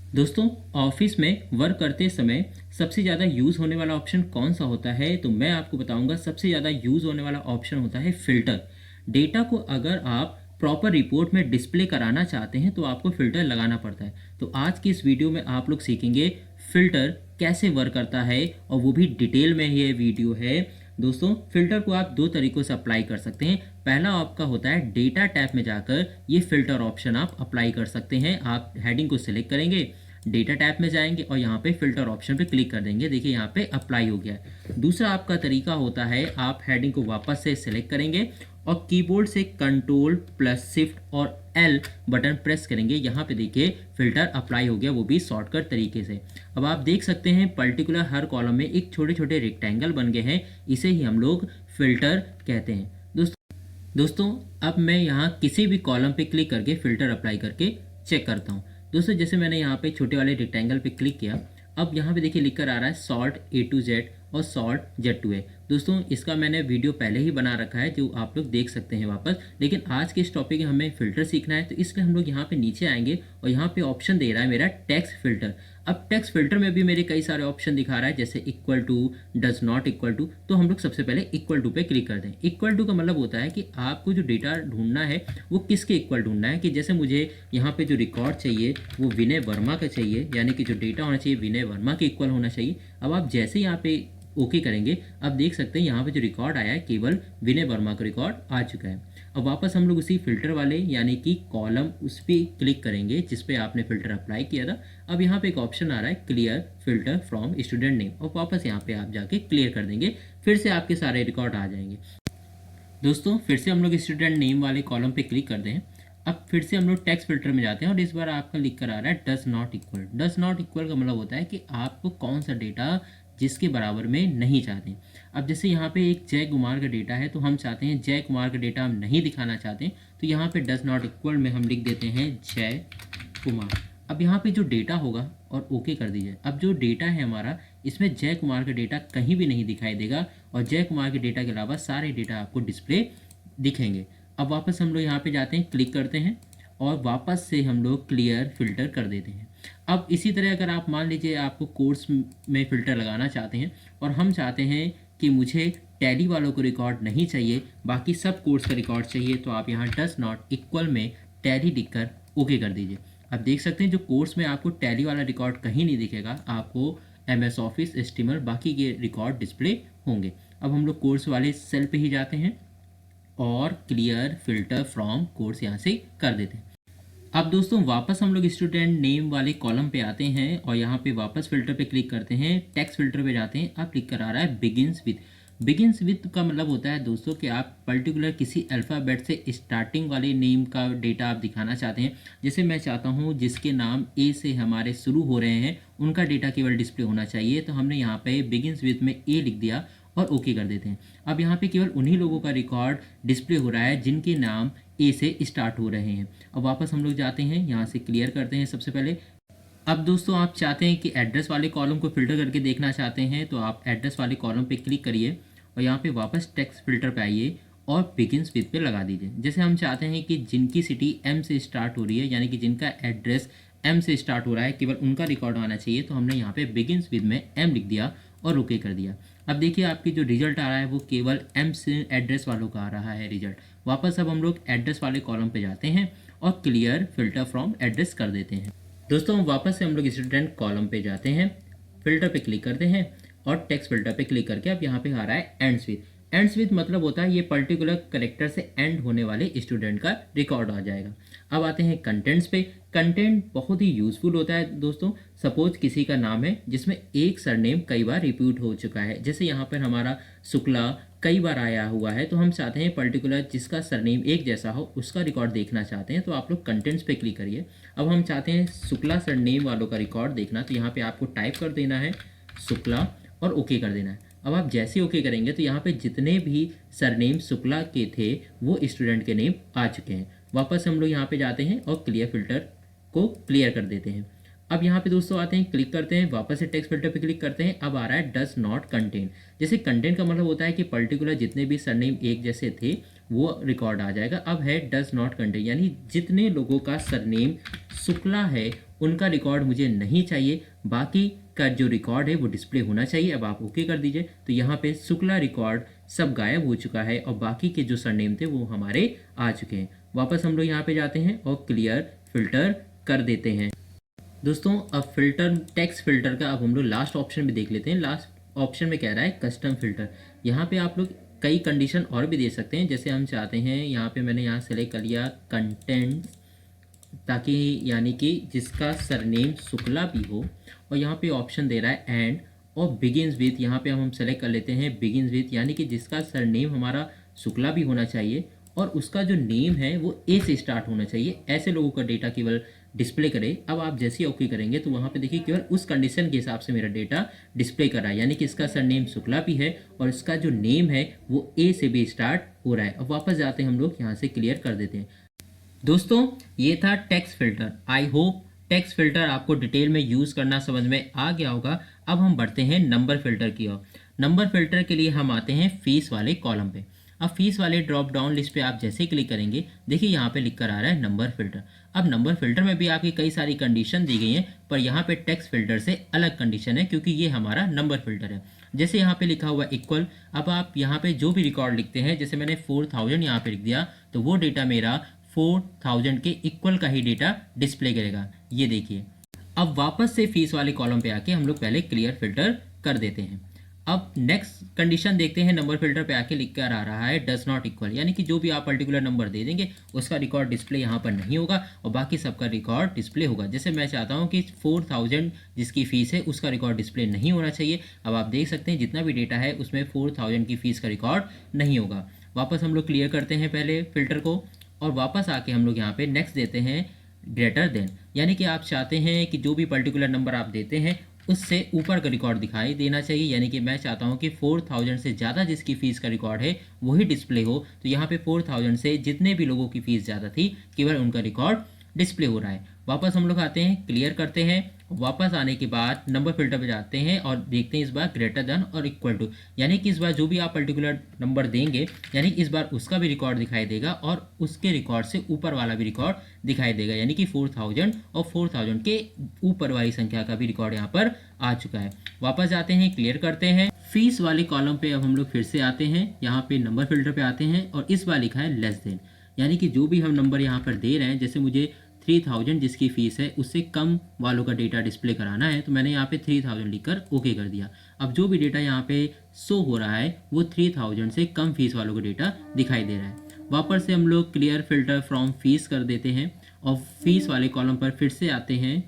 दोस्तों, ऑफिस में वर्क करते समय सबसे ज़्यादा यूज़ होने वाला ऑप्शन कौन सा होता है? तो मैं आपको बताऊंगा। सबसे ज़्यादा यूज़ होने वाला ऑप्शन होता है फ़िल्टर। डेटा को अगर आप प्रॉपर रिपोर्ट में डिस्प्ले कराना चाहते हैं तो आपको फ़िल्टर लगाना पड़ता है। तो आज की इस वीडियो में आप लोग सीखेंगे फ़िल्टर कैसे वर्क करता है, और वो भी डिटेल में ये वीडियो है। दोस्तों, फ़िल्टर को आप दो तरीक़ों से अप्लाई कर सकते हैं। पहला आपका होता है डेटा टैब में जाकर ये फ़िल्टर ऑप्शन आप अप्लाई कर सकते हैं। आप हेडिंग को सिलेक्ट करेंगे, डेटा टैब में जाएंगे और यहाँ पे फ़िल्टर ऑप्शन पे क्लिक कर देंगे। देखिए यहाँ पे अप्लाई हो गया है। दूसरा आपका तरीका होता है, आप हेडिंग को वापस से सिलेक्ट करेंगे और कीबोर्ड से कंट्रोल प्लस शिफ्ट और एल बटन प्रेस करेंगे। यहाँ पे देखिए फ़िल्टर अप्लाई हो गया, वो भी शॉर्टकट तरीके से। अब आप देख सकते हैं पर्टिकुलर हर कॉलम में एक छोटे छोटे रेक्टेंगल बन गए हैं। इसे ही हम लोग फ़िल्टर कहते हैं। दोस्तों, अब मैं यहाँ किसी भी कॉलम पे क्लिक करके फ़िल्टर अप्लाई करके चेक करता हूँ। दोस्तों, जैसे मैंने यहाँ पे छोटे वाले रेक्टेंगल पे क्लिक किया, अब यहाँ पे देखिए लिख कर आ रहा है सॉर्ट A to Z और सॉर्ट Z to A। दोस्तों, इसका मैंने वीडियो पहले ही बना रखा है जो आप लोग देख सकते हैं वापस। लेकिन आज के इस टॉपिक में हमें फ़िल्टर सीखना है, तो इसलिए हम लोग यहाँ पे नीचे आएंगे और यहाँ पे ऑप्शन दे रहा है मेरा टेक्स्ट फ़िल्टर। अब टेक्स्ट फ़िल्टर में भी मेरे कई सारे ऑप्शन दिखा रहा है, जैसे equal to, does not equal to. तो हम लोग सबसे पहले इक्वल टू पे क्लिक कर दें। इक्वल टू का मतलब होता है कि आपको जो डेटा ढूंढना है वो किसके इक्वल ढूंढना है। कि जैसे मुझे यहाँ पे जो रिकॉर्ड चाहिए वो विनय वर्मा का चाहिए, यानी कि जो डेटा होना चाहिए विनय वर्मा के इक्वल होना चाहिए। अब आप जैसे यहाँ पे ओके करेंगे, अब देख सकते हैं यहाँ पे जो रिकॉर्ड आया है केवल विनय वर्मा का रिकॉर्ड आ चुका है। अब वापस हम लोग उसी फिल्टर वाले यानी कि कॉलम उस पर क्लिक करेंगे जिस पे आपने फ़िल्टर अप्लाई किया था। अब यहाँ पे एक ऑप्शन आ रहा है clear filter from student name, और वापस यहाँ पे आप जाके क्लियर कर देंगे। फिर से आपके सारे रिकॉर्ड आ जाएंगे। दोस्तों, फिर से हम लोग स्टूडेंट नेम वाले कॉलम पे क्लिक कर दें। अब फिर से हम लोग टेक्स्ट फिल्टर में जाते हैं और इस बार आपका लिख कर आ रहा है does not equal. Does not equal का मतलब होता है कि आपको कौन सा डेटा जिसके बराबर में नहीं चाहते। अब जैसे यहाँ पे एक जय कुमार का डेटा है, तो हम चाहते हैं जय कुमार का डेटा हम नहीं दिखाना चाहते, तो यहाँ पे डज नॉट इक्वल में हम लिख देते हैं जय कुमार। अब यहाँ पे जो डेटा होगा और ओके कर दीजिए। अब जो डेटा है हमारा, इसमें जय कुमार का डेटा कहीं भी नहीं दिखाई देगा और जय कुमार के डेटा के अलावा सारे डेटा आपको डिस्प्ले दिखेंगे। अब वापस हम लोग यहाँ पे जाते हैं, क्लिक करते हैं और वापस से हम लोग क्लियर फ़िल्टर कर देते हैं। अब इसी तरह अगर आप मान लीजिए आपको कोर्स में फ़िल्टर लगाना चाहते हैं और हम चाहते हैं कि मुझे टैली वालों को रिकॉर्ड नहीं चाहिए, बाकी सब कोर्स का रिकॉर्ड चाहिए, तो आप यहाँ डज नॉट इक्वल में टैली लिखकर ओके कर दीजिए। अब देख सकते हैं जो कोर्स में आपको टैली वाला रिकॉर्ड कहीं नहीं दिखेगा, आपको MS ऑफिस, एस्टीमर, बाकी के रिकॉर्ड डिस्प्ले होंगे। अब हम लोग कोर्स वाले सेल पे ही जाते हैं और क्लियर फ़िल्टर फ्रॉम कोर्स यहाँ से कर देते हैं। अब दोस्तों, वापस हम लोग स्टूडेंट नेम वाले कॉलम पे आते हैं और यहाँ पे वापस फ़िल्टर पे क्लिक करते हैं, टेक्स्ट फ़िल्टर पे जाते हैं। अब लिख कर आ रहा है बिगिंस विथ। बिगिंस विथ का मतलब होता है दोस्तों कि आप पर्टिकुलर किसी अल्फ़ाबेट से स्टार्टिंग वाले नेम का डेटा आप दिखाना चाहते हैं। जैसे मैं चाहता हूँ जिसके नाम ए से हमारे शुरू हो रहे हैं उनका डेटा केवल डिस्प्ले होना चाहिए, तो हमने यहाँ पे बिगिंस विथ में ए लिख दिया और ओके कर देते हैं। अब यहाँ पे केवल उन्हीं लोगों का रिकॉर्ड डिस्प्ले हो रहा है जिनके नाम ए से स्टार्ट हो रहे हैं। अब वापस हम लोग जाते हैं, यहाँ से क्लियर करते हैं सबसे पहले। अब दोस्तों, आप चाहते हैं कि एड्रेस वाले कॉलम को फ़िल्टर करके देखना चाहते हैं, तो आप एड्रेस वाले कॉलम पे क्लिक करिए और यहाँ पे वापस टेक्स्ट फ़िल्टर पे आइए और बिगिंस विथ पे लगा दीजिए। जैसे हम चाहते हैं कि जिनकी सिटी M से स्टार्ट हो रही है, यानी कि जिनका एड्रेस M से स्टार्ट हो रहा है, केवल उनका रिकॉर्ड आना चाहिए, तो हमने यहाँ पे बिगिंस विथ में M लिख दिया और ओके कर दिया। अब देखिए आपकी जो रिजल्ट आ रहा है वो केवल M से एड्रेस वालों का आ रहा है रिजल्ट। वापस अब हम लोग एड्रेस वाले कॉलम पे जाते हैं और क्लियर फ़िल्टर फ्रॉम एड्रेस कर देते हैं। दोस्तों, वापस से हम लोग स्टूडेंट कॉलम पे जाते हैं, फ़िल्टर पे क्लिक करते हैं और टेक्स्ट फ़िल्टर पे क्लिक करके अब यहाँ पे आ रहा है एंड्स विथ। एंड्स विथ मतलब होता है ये पर्टिकुलर करेक्टर से एंड होने वाले स्टूडेंट का रिकॉर्ड आ जाएगा। अब आते हैं कंटेंट्स पे। कंटेंट बहुत ही यूज़फुल होता है दोस्तों। सपोज किसी का नाम है जिसमें एक सरनेम कई बार रिपीट हो चुका है, जैसे यहाँ पर हमारा शुक्ला कई बार आया हुआ है, तो हम चाहते हैं पर्टिकुलर जिसका सरनेम एक जैसा हो उसका रिकॉर्ड देखना चाहते हैं, तो आप लोग कंटेंट्स पे क्लिक करिए। अब हम चाहते हैं शुक्ला सरनेम वालों का रिकॉर्ड देखना, तो यहाँ पे आपको टाइप कर देना है शुक्ला और ओके कर देना है। अब आप जैसे ओके करेंगे तो यहाँ पे जितने भी सरनेम शुक्ला के थे वो स्टूडेंट के नेम आ चुके हैं। वापस हम लोग यहाँ पे जाते हैं और क्लियर फ़िल्टर को क्लियर कर देते हैं। अब यहाँ पे दोस्तों आते हैं, क्लिक करते हैं, वापस से टेक्स्ट फिल्टर पे क्लिक करते हैं। अब आ रहा है डज नॉट कंटेन। जैसे कंटेंट का मतलब होता है कि पर्टिकुलर जितने भी सरनेम एक जैसे थे वो रिकॉर्ड आ जाएगा। अब है डज नॉट कंटेन, यानी जितने लोगों का सरनेम शुक्ला है उनका रिकॉर्ड मुझे नहीं चाहिए, बाकी का जो रिकॉर्ड है वो डिस्प्ले होना चाहिए। अब आप ओके कर दीजिए। तो यहाँ पे शुक्ला रिकॉर्ड सब गायब हो चुका है और बाकी के जो सरनेम थे वो हमारे आ चुके हैं। वापस हम लोग यहाँ पे जाते हैं और क्लियर फिल्टर कर देते हैं। दोस्तों अब फिल्टर, टेक्स्ट फिल्टर का अब हम लोग लास्ट ऑप्शन में देख लेते हैं। लास्ट ऑप्शन में कह रहा है कस्टम फिल्टर। यहाँ पे आप लोग कई कंडीशन और भी दे सकते हैं। जैसे हम चाहते हैं, यहाँ पे मैंने यहाँ सेलेक्ट कर लिया कंटेंट, ताकि यानी कि जिसका सरनेम शुक्ला भी हो, और यहाँ पे ऑप्शन दे रहा है एंड और बिगिंस विथ। यहाँ पे हम सेलेक्ट कर लेते हैं बिगिंस विथ, यानी कि जिसका सरनेम हमारा शुक्ला भी होना चाहिए और उसका जो नेम है वो ए से स्टार्ट होना चाहिए। ऐसे लोगों का डेटा केवल डिस्प्ले करे। अब आप जैसे ही ओके करेंगे तो वहाँ पे देखिए केवल उस कंडीशन के हिसाब से मेरा डेटा डिस्प्ले कर रहा है, यानी कि इसका सरनेम शुक्ला भी है और इसका जो नेम है वो ए से भी स्टार्ट हो रहा है। अब वापस जाते हैं हम लोग, यहाँ से क्लियर कर देते हैं। दोस्तों ये था text filter. I hope text filter आपको डिटेल में यूज़ करना समझ में आ गया होगा। अब हम बढ़ते हैं नंबर फिल्टर की ओर। नंबर फिल्टर के लिए हम आते हैं फीस वाले कॉलम पे। अब फीस वाले ड्रॉप डाउन लिस्ट पे आप जैसे ही क्लिक करेंगे, देखिए यहाँ पे लिख कर आ रहा है नंबर फिल्टर। अब नंबर फिल्टर में भी आपकी कई सारी कंडीशन दी गई हैं, पर यहाँ पे टेक्स्ट फिल्टर से अलग कंडीशन है क्योंकि ये हमारा नंबर फिल्टर है। जैसे यहाँ पे लिखा हुआ इक्वल, अब आप यहाँ पे जो भी रिकॉर्ड लिखते हैं, जैसे मैंने 4000 यहाँ पे लिख दिया, तो वो डेटा मेरा 4000 के इक्वल का ही डेटा डिस्प्ले करेगा। ये देखिए। अब वापस से फीस वाले कॉलम पे आके हम लोग पहले क्लियर फिल्टर कर देते हैं। अब नेक्स्ट कंडीशन देखते हैं। नंबर फिल्टर पे आके लिख कर आ रहा है डज नॉट इक्वल, यानी कि जो भी आप पर्टिकुलर नंबर दे देंगे उसका रिकॉर्ड डिस्प्ले यहाँ पर नहीं होगा और बाकी सबका रिकॉर्ड डिस्प्ले होगा। जैसे मैं चाहता हूँ कि 4000 जिसकी फ़ीस है उसका रिकॉर्ड डिस्प्ले नहीं होना चाहिए। अब आप देख सकते हैं जितना भी डेटा है उसमें 4000 की फ़ीस का रिकॉर्ड नहीं होगा। वापस हम लोग क्लियर करते हैं पहले फिल्टर को और वापस आके हम लोग यहाँ पे नेक्स्ट देते हैं ग्रेटर देन, यानी कि आप चाहते हैं कि जो भी पर्टिकुलर नंबर आप देते हैं उससे ऊपर का रिकॉर्ड दिखाई देना चाहिए। यानी कि मैं चाहता हूं कि 4000 से ज़्यादा जिसकी फ़ीस का रिकॉर्ड है वही डिस्प्ले हो। तो यहाँ पे 4000 से जितने भी लोगों की फ़ीस ज़्यादा थी केवल उनका रिकॉर्ड डिस्प्ले हो रहा है। वापस हम लोग आते हैं, क्लियर करते हैं। वापस आने के बाद नंबर फिल्टर पे जाते हैं और देखते हैं इस बार ग्रेटर देन और इक्वल टू, यानी कि इस बार जो भी आप पर्टिकुलर नंबर देंगे, यानी इस बार उसका भी रिकॉर्ड दिखाई देगा और उसके रिकॉर्ड से ऊपर वाला भी रिकॉर्ड दिखाई देगा। यानी कि 4000 और 4000 के ऊपर वाली संख्या का भी रिकॉर्ड यहाँ पर आ चुका है। वापस जाते हैं, क्लियर करते हैं। फीस वाले कॉलम पे अब हम लोग फिर से आते हैं, यहाँ पे नंबर फिल्टर पे आते हैं और इस बार लिखा है लेस देन, यानी कि जो भी हम नंबर यहाँ पर दे रहे हैं, जैसे मुझे 3000 जिसकी फ़ीस है उससे कम वालों का डेटा डिस्प्ले कराना है, तो मैंने यहाँ पे 3000 लिखकर ओके कर दिया। अब जो भी डेटा यहाँ पे शो हो रहा है वो 3000 से कम फीस वालों का डेटा दिखाई दे रहा है। वापस से हम लोग क्लियर फिल्टर फ्रॉम फीस कर देते हैं और फीस वाले कॉलम पर फिर से आते हैं।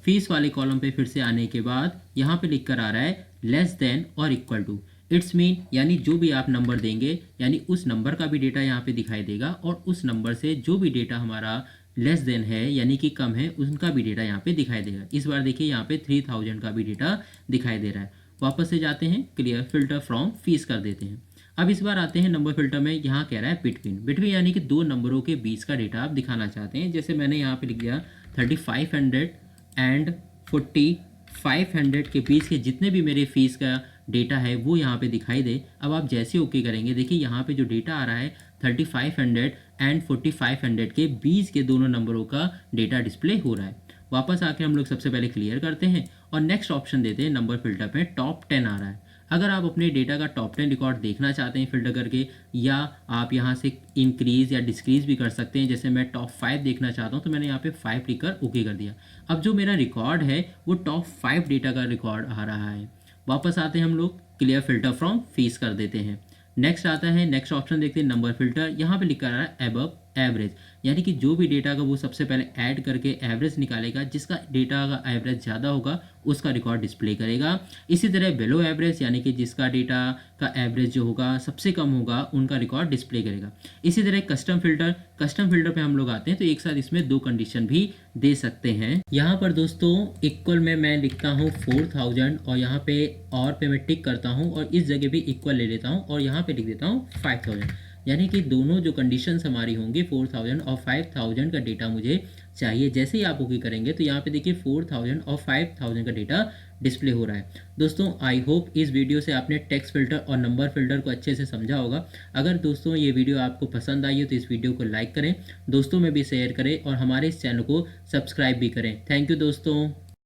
फीस वाले कॉलम पे फिर से आने के बाद यहाँ पे लिख कर आ रहा है लेस देन और इक्वल टू। इट्स मीन यानी जो भी आप नंबर देंगे, यानी उस नंबर का भी डेटा यहाँ पे दिखाई देगा और उस नंबर से जो भी डेटा हमारा लेस देन है यानी कि कम है उनका भी डेटा यहाँ पे दिखाई देगा। इस बार देखिए यहाँ पे 3000 का भी डेटा दिखाई दे रहा है। वापस से जाते हैं, क्लियर फिल्टर फ्रॉम फीस कर देते हैं। अब इस बार आते हैं नंबर फिल्टर में, यहाँ कह रहा है बिटवीन। बिटवीन यानी कि दो नंबरों के बीच का डेटा आप दिखाना चाहते हैं। जैसे मैंने यहाँ पे लिख दिया 3500 एंड 4500 के बीच के जितने भी मेरे फीस का डेटा है वो यहाँ पे दिखाई दे। अब आप जैसे ओके करेंगे, देखिए यहाँ पे जो डेटा आ रहा है 3500 एंड 4500 के बीच के दोनों नंबरों का डेटा डिस्प्ले हो रहा है। वापस आके हम लोग सबसे पहले क्लियर करते हैं और नेक्स्ट ऑप्शन देते हैं। नंबर फिल्टर पे टॉप 10 आ रहा है। अगर आप अपने डेटा का टॉप 10 रिकॉर्ड देखना चाहते हैं फिल्टर करके, या आप यहाँ से इंक्रीज़ या डिस्क्रीज़ भी कर सकते हैं। जैसे मैं टॉप 5 देखना चाहता हूँ तो मैंने यहाँ पे 5 लिखकर ओके कर दिया। अब जो मेरा रिकॉर्ड है वो टॉप 5 डेटा का रिकॉर्ड आ रहा है। वापस आते हैं हम लोग, क्लियर फिल्टर फ्रॉम फीस कर देते हैं। नेक्स्ट आता है, नेक्स्ट ऑप्शन देखते हैं नंबर फिल्टर। यहाँ पे लिखा रहा है अबव एवरेज, यानी कि जो भी डेटा का वो सबसे पहले ऐड करके एवरेज निकालेगा। जिसका डेटा का एवरेज ज़्यादा होगा उसका रिकॉर्ड डिस्प्ले करेगा। इसी तरह बिलो एवरेज, यानी कि जिसका डेटा का एवरेज जो होगा सबसे कम होगा उनका रिकॉर्ड डिस्प्ले करेगा। इसी तरह कस्टम फिल्टर, कस्टम फिल्टर पे हम लोग आते हैं तो एक साथ इसमें दो कंडीशन भी दे सकते हैं। यहाँ पर दोस्तों इक्वल में मैं लिखता हूँ 4000 और यहाँ पे और पे मैं टिक करता हूँ और इस जगह भी इक्वल ले लेता हूँ और यहाँ पे लिख देता हूँ 5000, यानी कि दोनों जो कंडीशंस हमारी होंगी 4000 और 5000 का डेटा मुझे चाहिए। जैसे ही आप ओके करेंगे तो यहाँ पे देखिए 4000 और 5000 का डेटा डिस्प्ले हो रहा है। दोस्तों आई होप इस वीडियो से आपने टेक्स्ट फिल्टर और नंबर फिल्टर को अच्छे से समझा होगा। अगर दोस्तों ये वीडियो आपको पसंद आई हो तो इस वीडियो को लाइक करें, दोस्तों में भी शेयर करें और हमारे इस चैनल को सब्सक्राइब भी करें। थैंक यू दोस्तों।